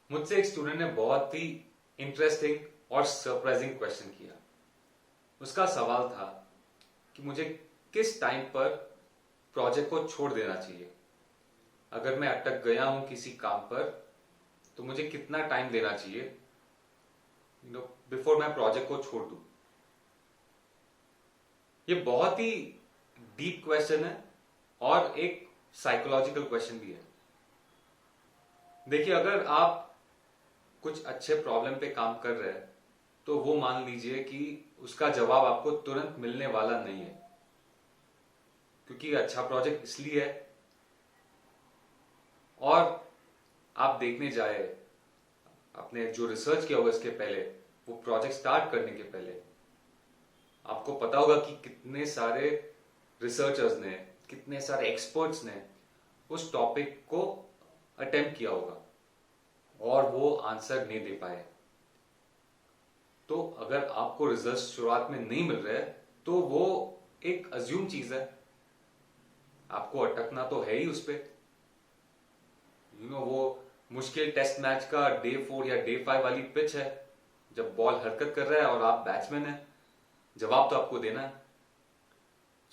मुझसे एक स्टूडेंट ने बहुत ही इंटरेस्टिंग और सरप्राइजिंग क्वेश्चन किया। उसका सवाल था कि मुझे किस टाइम पर प्रोजेक्ट को छोड़ देना चाहिए। अगर मैं अटक गया हूं किसी काम पर तो मुझे कितना टाइम देना चाहिए बिफोर मैं प्रोजेक्ट को छोड़ दूं। ये बहुत ही डीप क्वेश्चन है और एक साइकोलॉजिकल क्वेश्चन भी है। देखिए, अगर आप कुछ अच्छे प्रॉब्लम पे काम कर रहे हैं तो वो मान लीजिए कि उसका जवाब आपको तुरंत मिलने वाला नहीं है, क्योंकि अच्छा प्रोजेक्ट इसलिए है। और आप देखने जाए, आपने जो रिसर्च किया होगा इसके पहले, वो प्रोजेक्ट स्टार्ट करने के पहले आपको पता होगा कि कितने सारे रिसर्चर्स ने, कितने सारे एक्सपर्ट्स ने उस टॉपिक को अटेम्प्ट किया होगा और वो आंसर नहीं दे पाए। तो अगर आपको रिजल्ट शुरुआत में नहीं मिल रहे तो वो एक अज्यूम चीज है, आपको अटकना तो है ही उस पे। वो मुश्किल टेस्ट मैच का डे 4 या डे 5 वाली पिच है, जब बॉल हरकत कर रहा है और आप बैट्समैन है, जवाब तो आपको देना है।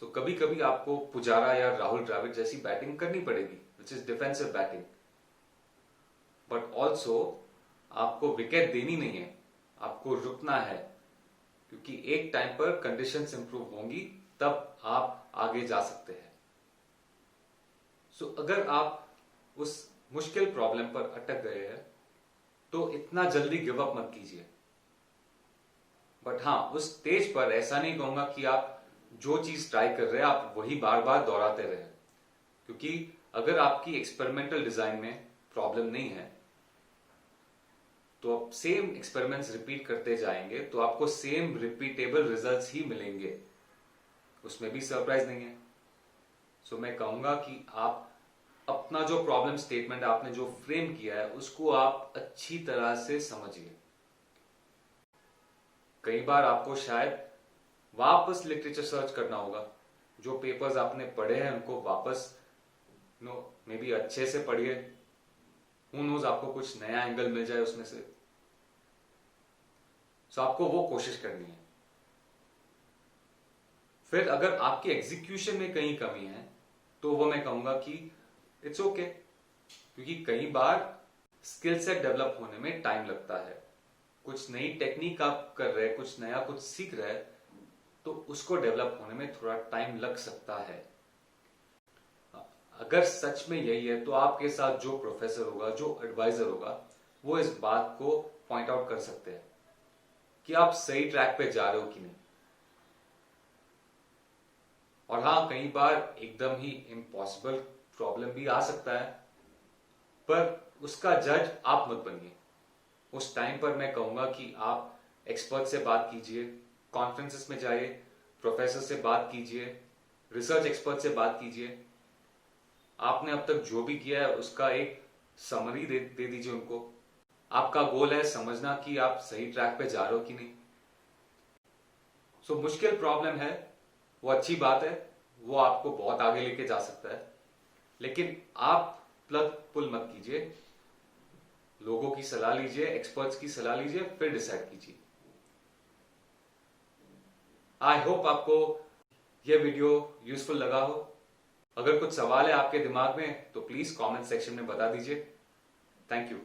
तो कभी कभी आपको पुजारा या राहुल द्रविड़ जैसी बैटिंग करनी पड़ेगी, which is defensive batting. But also आपको विकेट देनी नहीं है, आपको रुकना है, क्योंकि एक टाइम पर कंडीशंस इंप्रूव होंगी, तब आप आगे जा सकते हैं। अगर आप उस मुश्किल प्रॉब्लम पर अटक गए हैं तो इतना जल्दी गिव अप मत कीजिए। बट हाँ, उस स्टेज पर ऐसा नहीं कहूंगा कि आप जो चीज ट्राई कर रहे हैं आप वही बार बार दोहराते रहे, क्योंकि अगर आपकी एक्सपेरिमेंटल डिजाइन में प्रॉब्लम नहीं है तो आप सेम एक्सपेरिमेंट्स रिपीट करते जाएंगे तो आपको सेम रिपीटेबल रिजल्ट्स ही मिलेंगे, उसमें भी सरप्राइज नहीं है। मैं कहूंगा कि आप अपना जो प्रॉब्लम स्टेटमेंट आपने जो फ्रेम किया है उसको आप अच्छी तरह से समझिए। कई बार आपको शायद वापस लिटरेचर सर्च करना होगा, जो पेपर्स आपने पढ़े हैं उनको वापस मे बी अच्छे से पढ़िए, हू नोज आपको कुछ नया एंगल मिल जाए उसमें से। आपको वो कोशिश करनी है। फिर अगर आपकी एग्जीक्यूशन में कहीं कमी है तो वो मैं कहूंगा कि इट्स ओके, क्योंकि कई बार स्किल सेट डेवलप होने में टाइम लगता है। कुछ नई टेक्निक आप कर रहे हैं, कुछ नया कुछ सीख रहे हैं, तो उसको डेवलप होने में थोड़ा टाइम लग सकता है। अगर सच में यही है तो आपके साथ जो प्रोफेसर होगा, जो एडवाइजर होगा, वो इस बात को पॉइंट आउट कर सकते हैं कि आप सही ट्रैक पे जा रहे हो कि नहीं। और हाँ, कई बार एकदम ही इम्पॉसिबल प्रॉब्लम भी आ सकता है, पर उसका जज आप मत बनिए। उस टाइम पर मैं कहूंगा कि आप एक्सपर्ट से बात कीजिए, कॉन्फ्रेंसेस में जाइए, प्रोफेसर से बात कीजिए, रिसर्च एक्सपर्ट से बात कीजिए। आपने अब तक जो भी किया है उसका एक समरी दे दीजिए उनको। आपका गोल है समझना कि आप सही ट्रैक पे जा रहे हो कि नहीं। मुश्किल प्रॉब्लम है, वो अच्छी बात है, वो आपको बहुत आगे लेके जा सकता है, लेकिन आप प्लग पुल मत कीजिए। लोगों की सलाह लीजिए, एक्सपर्ट्स की सलाह लीजिए, फिर डिसाइड कीजिए। आई होप आपको यह वीडियो यूजफुल लगा हो। अगर कुछ सवाल है आपके दिमाग में तो प्लीज कमेंट सेक्शन में बता दीजिए। Thank you.